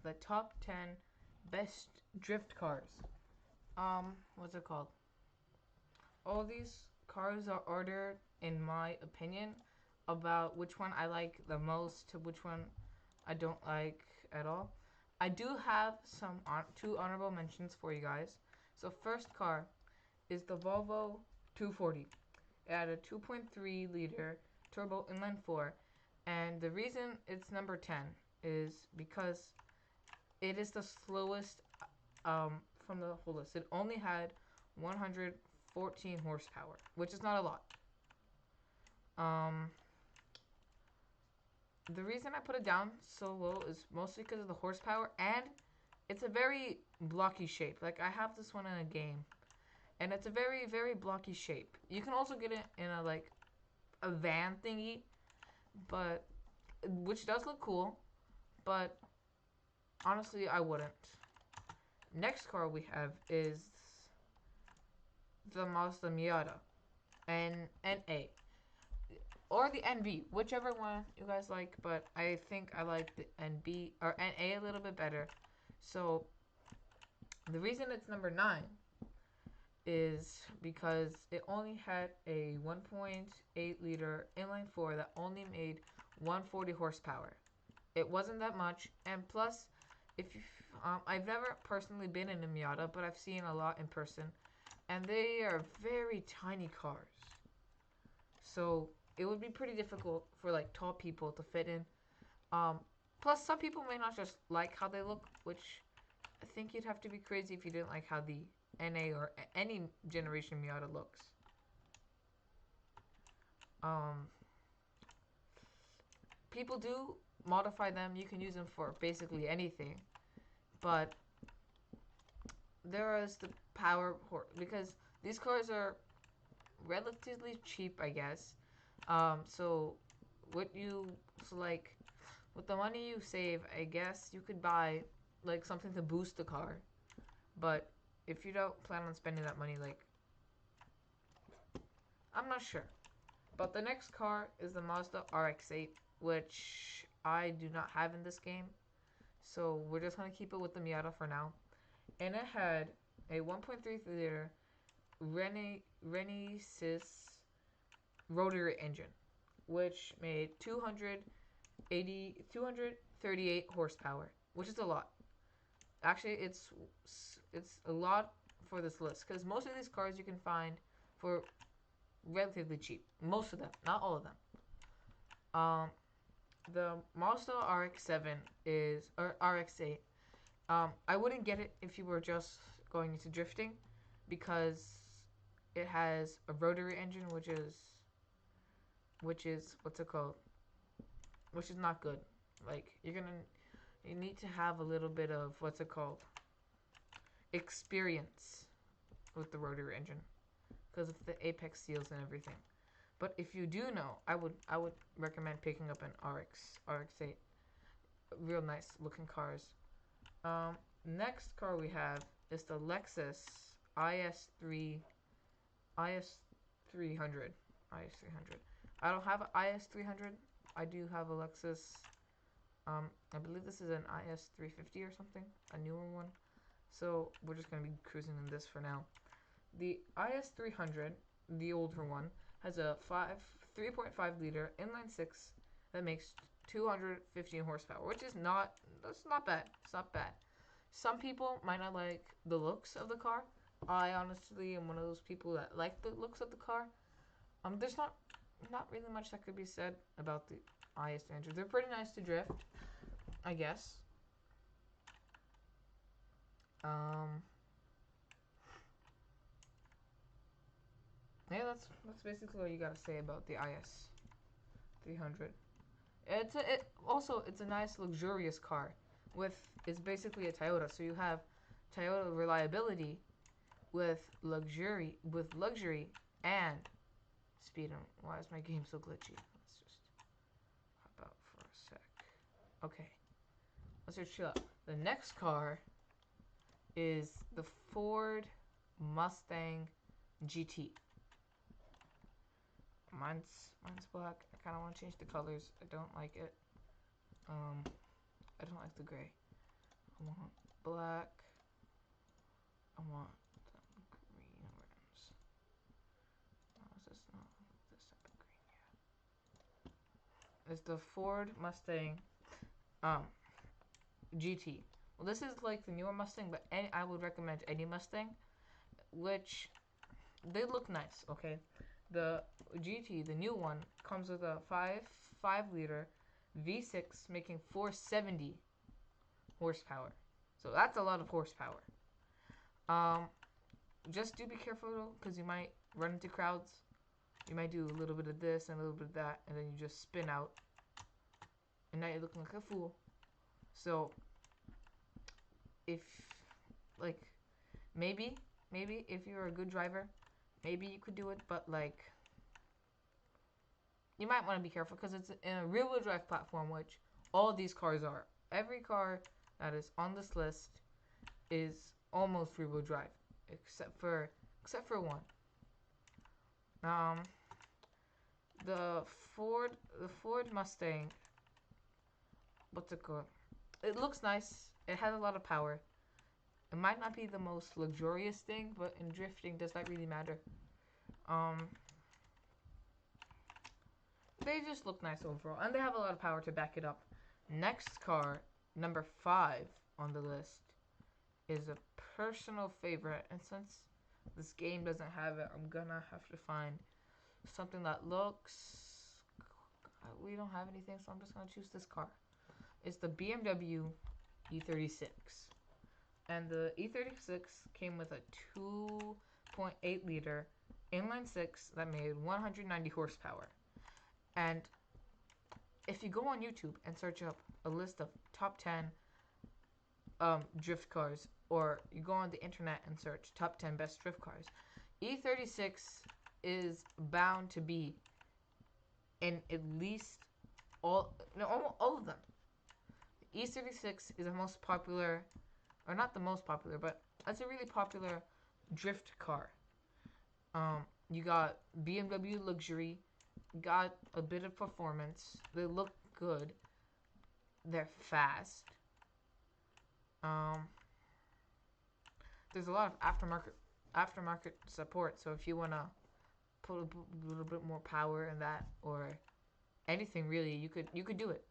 the top 10 best drift cars. What's it called? All these cars are ordered in my opinion about which one I like the most to which one I don't like at all. I do have two honorable mentions for you guys. So first car is the Volvo 240. It had a 2.3 liter turbo inline 4, and the reason it's number 10 is because it is the slowest from the whole list. It only had 114 horsepower, which is not a lot. Um, the reason I put it down so low is mostly because of the horsepower, and it's a very blocky shape. Like, I have this one in a game, and it's a very, very blocky shape. You can also get it in a, like, a van thingy, but, which does look cool, but honestly, I wouldn't. Next car we have is the Mazda Miata, NA, or the NB, whichever one you guys like, but I think I like the NB or NA a little bit better. So the reason it's number 9 is because it only had a 1.8 liter inline 4 that only made 140 horsepower. It wasn't that much, and plus, if you, I've never personally been in a Miata, but I've seen a lot in person, and they are very tiny cars. So it would be pretty difficult for like tall people to fit in. Plus, some people may not just like how they look, which I think you'd have to be crazy if you didn't like how the NA or any generation Miata looks. People do modify them. You can use them for basically anything, but there is the power because these cars are relatively cheap, I guess. So what you like with the money you save, I guess you could buy like something to boost the car. But if you don't plan on spending that money, like I'm not sure. But the next car is the Mazda RX-8, which I do not have in this game. So we're just gonna keep it with the Miata for now. And it had a 1.3 liter Renesas rotary engine, which made 238 horsepower, which is a lot. Actually, it's a lot for this list because most of these cars you can find for relatively cheap. Most of them, not all of them. Um, the Mazda RX7 is or RX8. I wouldn't get it if you were just going into drifting because it has a rotary engine, which is what's it called? Which is not good. Like you need to have a little bit of what's it called? Experience with the rotary engine because of the apex seals and everything. But if you do know, I would recommend picking up an RX8. Real nice looking cars. Next car we have is the Lexus IS300. IS300. I don't have an IS300. I do have a Lexus. I believe this is an IS350 or something, a newer one. So we're just gonna be cruising in this for now. The IS300, the older one, has a 3.5 liter inline 6 that makes 215 horsepower, which is that's not bad. It's not bad. Some people might not like the looks of the car. I honestly am one of those people that like the looks of the car. There's not really much that could be said about the IS300. They're pretty nice to drift, I guess. Yeah, that's basically what you gotta say about the IS300. It's a nice luxurious car it's basically a Toyota. So you have Toyota reliability with luxury and speed. Why is my game so glitchy? Let's just hop out for a sec. Okay, let's just chill out. The next car is the Ford Mustang GT. Mine's black. I kind of want to change the colors. I don't like it. I don't like the gray. I want black. I want some green rims. No, is this not this type of green? Yeah. It's the Ford Mustang GT. Well, this is like the newer Mustang, but I would recommend any Mustang, which they look nice. Okay, the GT, the new one, comes with a 5 liter V6, making 470 horsepower. So that's a lot of horsepower. Just do be careful though, because you might run into crowds. You might do a little bit of this and a little bit of that, and then you just spin out, and now you're looking like a fool. So, if, like, maybe if you're a good driver, maybe you could do it, but, like, you might want to be careful, because it's in a rear-wheel drive platform, which all these cars are. Every car that is on this list is almost rear-wheel drive, except for one. The Ford Mustang, what's it called? It looks nice. It has a lot of power. It might not be the most luxurious thing, but in drifting, does that really matter? They just look nice overall, and they have a lot of power to back it up. Next car, number 5 on the list, is a personal favorite, and since this game doesn't have it, I'm gonna have to find something that looks... We don't have anything, so I'm just gonna choose this car. It's the BMW E36. And the E36 came with a 2.8 liter inline 6 that made 190 horsepower. And if you go on YouTube and search up a list of top 10 drift cars, or you go on the internet and search top 10 best drift cars, E36 is bound to be in at least all of them. The E36 is the most popular, or not the most popular, but it's a really popular drift car. You got BMW luxury, got a bit of performance. They look good. They're fast. There's a lot of aftermarket support. So if you wanna put a little bit more power in that, or anything really, you could do it.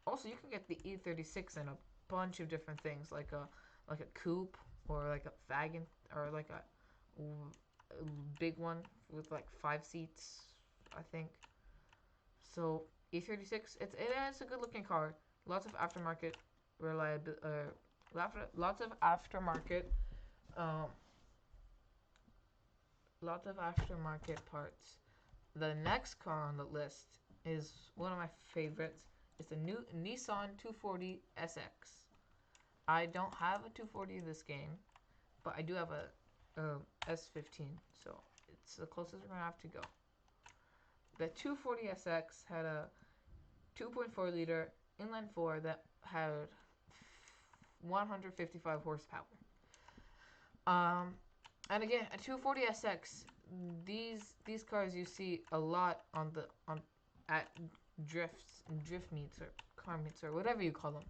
Also, you can get the E36 in a bunch of different things, like a coupe, or like a wagon, or like a big one with like 5 seats, I think. So E36, it's a good looking car. Lots of aftermarket reliability, lots of aftermarket parts. The next car on the list is one of my favorites. It's the new Nissan 240 SX. I don't have a 240 in this game, but I do have a S15, so it's the closest we're gonna have to go. The 240 SX had a 2.4 liter inline 4 that had 155 horsepower. And again, a 240 SX, these cars you see a lot at drift meets, or car meets, or whatever you call them.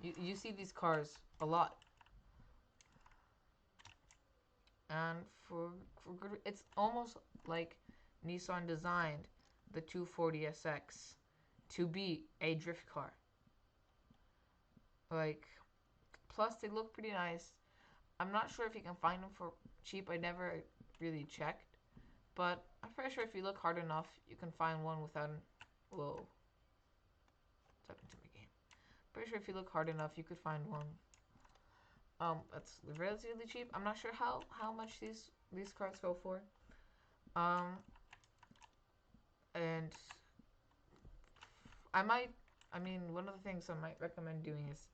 You see these cars a lot. And for good, it's almost like Nissan designed the 240 SX to be a drift car. Like, plus they look pretty nice. I'm not sure if you can find them for cheap. I never really checked, but I'm pretty sure if you look hard enough, you can find one without whoa. What's happening to my game? Pretty sure if you look hard enough, you could find one. That's relatively cheap. I'm not sure how much these cars go for. And one of the things I might recommend doing is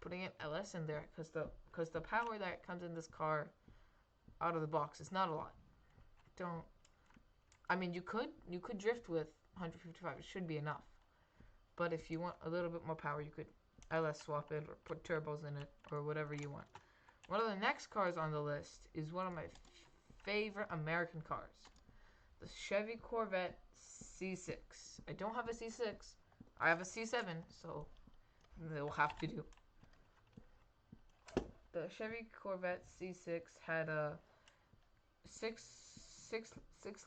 putting an LS in there, because the power that comes in this car out of the box is not a lot. You could drift with 155. It should be enough. But if you want a little bit more power, you could LS swap it, or put turbos in it, or whatever you want. One of the next cars on the list is one of my favorite American cars. The Chevy Corvette C6. I don't have a C6. I have a C7, so they'll have to do. The Chevy Corvette C6 had a 6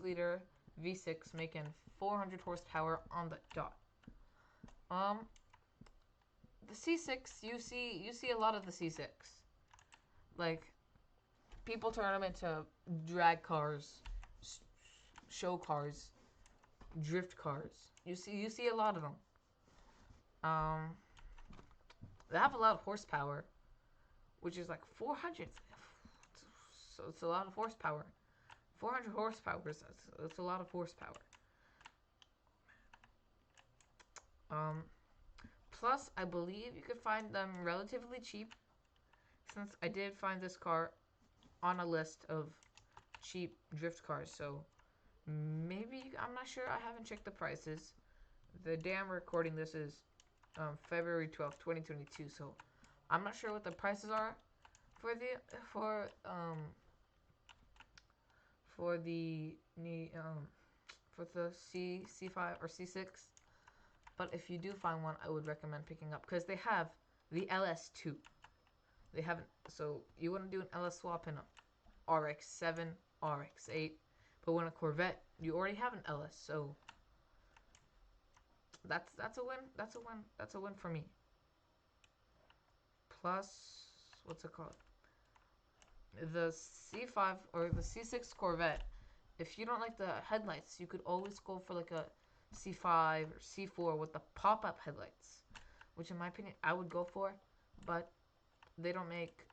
liter V6 making 400 horsepower on the dot. The C6, you see a lot of the C6. Like, people turn them into drag cars, show cars, drift cars. You see a lot of them. They have a lot of horsepower, which is like 400. So it's a lot of horsepower. 400 horsepower. That's a lot of horsepower. Plus, I believe you could find them relatively cheap, since I did find this car on a list of cheap drift cars. So maybe, I'm not sure. I haven't checked the prices. The day I'm recording this is February 12th, 2022. So I'm not sure what the prices are for the C5 or C6. But if you do find one, I would recommend picking up, because they have the LS2. They haven't, so you wouldn't do an LS swap in a RX7, RX8, but when a Corvette, you already have an LS, so that's a win. That's a win for me. Plus, what's it called? The C5 or the C6 Corvette. If you don't like the headlights, you could always go for like a C5 or C4 with the pop-up headlights, which in my opinion I would go for, but they don't make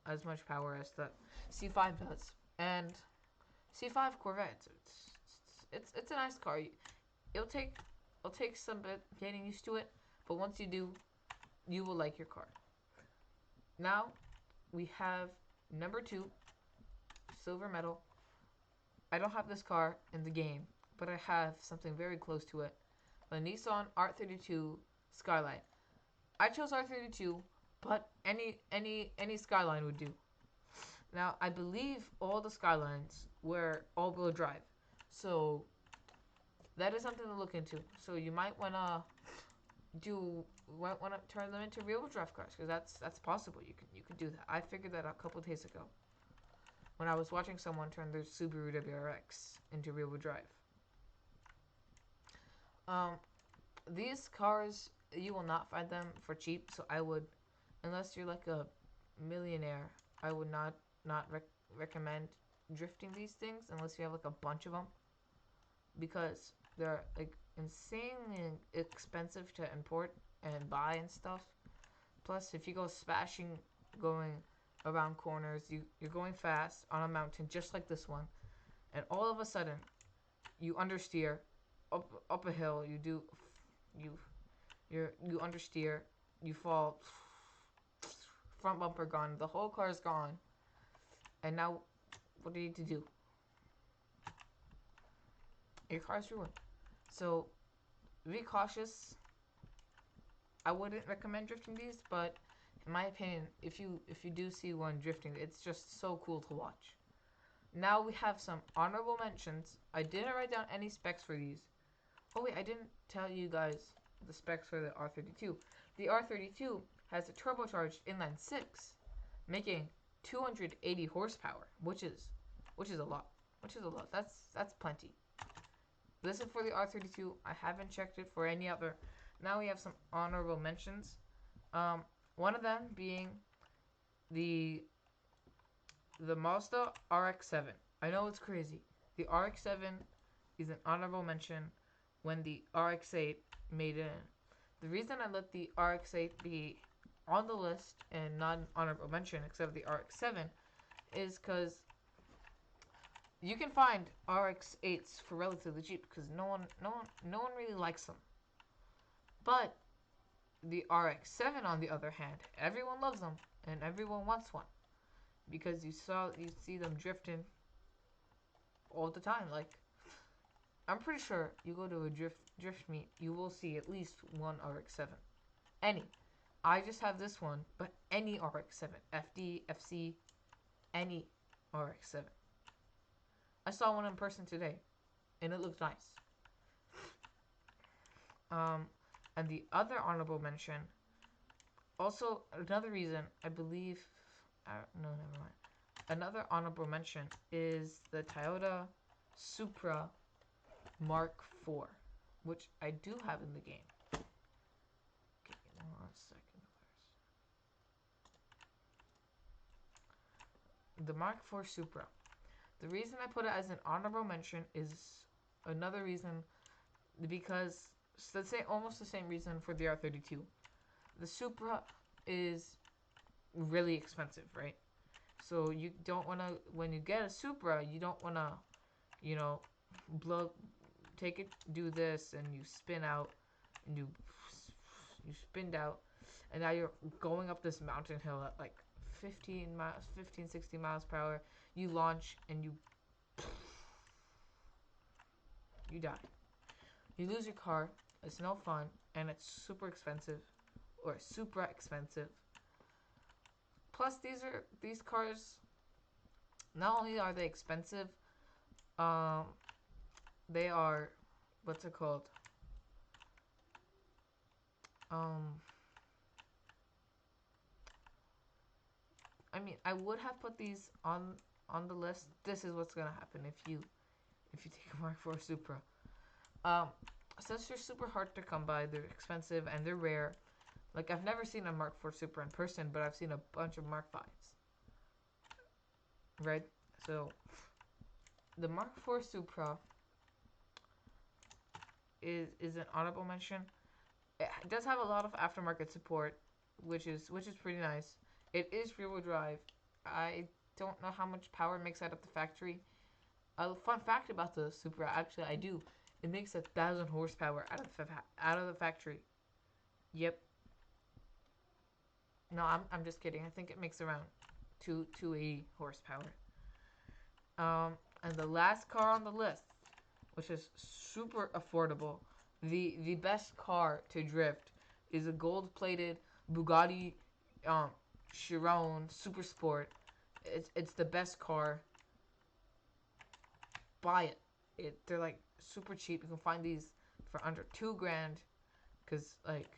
as much power as the C5 does. And C5 Corvette, it's a nice car. It'll take some bit getting used to it, but once you do, you will like your car. Now we have number 2, silver medal. I don't have this car in the game, but I have something very close to it. The Nissan R32 Skyline. I chose R32, but any Skyline would do. Now, I believe all the Skylines were all-wheel drive, so that is something to look into. So you might wanna turn them into rear-wheel drive cars, because that's possible. You can do that. I figured that out a couple days ago when I was watching someone turn their Subaru WRX into rear-wheel drive. These cars, you will not find them for cheap, so I would, unless you're like a millionaire, I would not recommend drifting these things unless you have like a bunch of them, because they're like insanely expensive to import and buy and stuff. Plus, if you go smashing, going around corners, you're going fast on a mountain just like this one, and all of a sudden you understeer up a hill. You understeer, you fall, front bumper gone, the whole car is gone, and now what do you need to do? Your car's ruined. So be cautious. I wouldn't recommend drifting these, but in my opinion, if you do see one drifting, it's just so cool to watch. Now we have some honorable mentions. I didn't write down any specs for these. Oh wait, I didn't tell you guys the specs for the R32. The R32 has a turbocharged inline 6, making 280 horsepower, which is a lot. That's plenty. This is for the R32. I haven't checked it for any other. Now we have some honorable mentions. One of them being the Mazda RX7. I know it's crazy. The RX7 is an honorable mention when the RX8 made it in. The reason I let the RX8 be on the list and not an honorable mention except the RX7 is because you can find RX8s for relatively cheap, because no one really likes them. But the RX7, on the other hand, everyone loves them and everyone wants one, because you see them drifting all the time. Like, I'm pretty sure you go to a drift meet, you will see at least one RX7. Any. I just have this one, but any RX7, FD, FC, any RX7. I saw one in person today. and it looks nice. And the other honorable mention, also another reason I believe, no, never mind. Another honorable mention is the Toyota Supra Mark IV, which I do have in the game. Okay, 1 second. The Mark IV Supra. The reason I put it as an honorable mention is another reason because it's almost the same reason for the R32. The Supra is really expensive, right? So you don't want to, when you get a Supra, you don't want to, you know, take it, do this, and you spin out, and you spinned out, and now you're going up this mountain hill at like 15, 60 miles per hour. You launch, and you die. You lose your car. It's no fun, and it's super expensive, or super expensive. Plus, these cars, not only are they expensive, they are, what's it called? I mean, I would have put these on the list. This is what's gonna happen if you take a Mark IV Supra. Since they're super hard to come by, they're expensive and they're rare. Like, I've never seen a Mark IV Supra in person, but I've seen a bunch of Mark Vs. Right? So, the Mark IV Supra is an honorable mention. It does have a lot of aftermarket support, which is pretty nice. It is rear-wheel drive. I don't know how much power it makes out of the factory. A fun fact about the Supra, actually, I do. It makes 1,000 horsepower out of the factory. Yep. No, I'm just kidding. I think it makes around 280 horsepower. And the last car on the list, which is super affordable, the best car to drift, is a gold-plated Bugatti Chiron Super Sport. It's the best car. Buy it. They're like super cheap. You can find these for under $2,000. Cause like,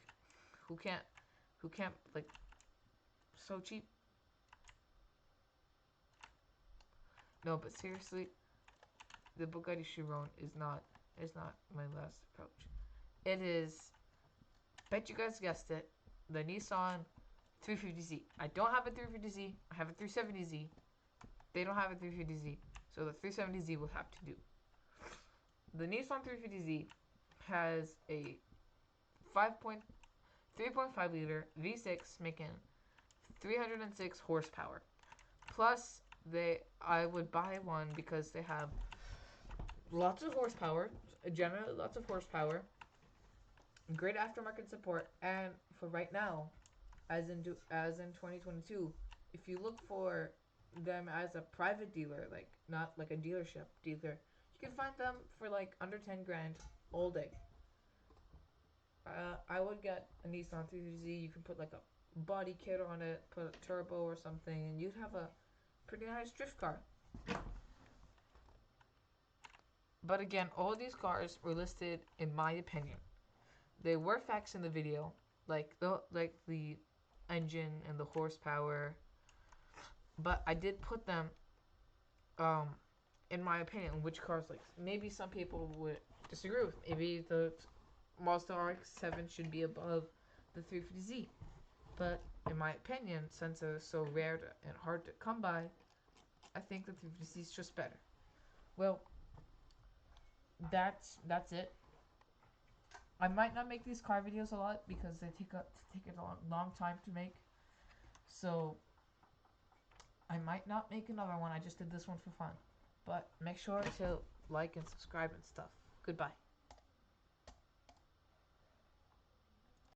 who can't like, so cheap. No, but seriously, the Bugatti Chiron is not my last approach. It is, bet you guys guessed it, the Nissan 350Z. I don't have a 350Z. I have a 370Z. They don't have a 350Z, so the 370Z will have to do. The Nissan 350Z has a 3.5 liter V6 making 306 horsepower. Plus, I would buy one because they have lots of horsepower, generally lots of horsepower, great aftermarket support, and for right now, as in 2022, if you look for them as a private dealer, like not like a dealership dealer, you can find them for like under $10,000 all day. I would get a Nissan 350Z. You can put like a body kit on it, put a turbo or something, and you'd have a pretty nice drift car. But again, all these cars were listed in my opinion. They were facts in the video, like the engine and the horsepower, but I did put them in my opinion, which cars, like, maybe some people would disagree with. Maybe the Mazda RX7 should be above the 350Z. But in my opinion, since they're so rare and hard to come by, I think the 350Z is just better. Well, that's it. I might not make these car videos a lot because they take a long time to make. So I might not make another one. I just did this one for fun. But make sure to like and subscribe and stuff. Goodbye.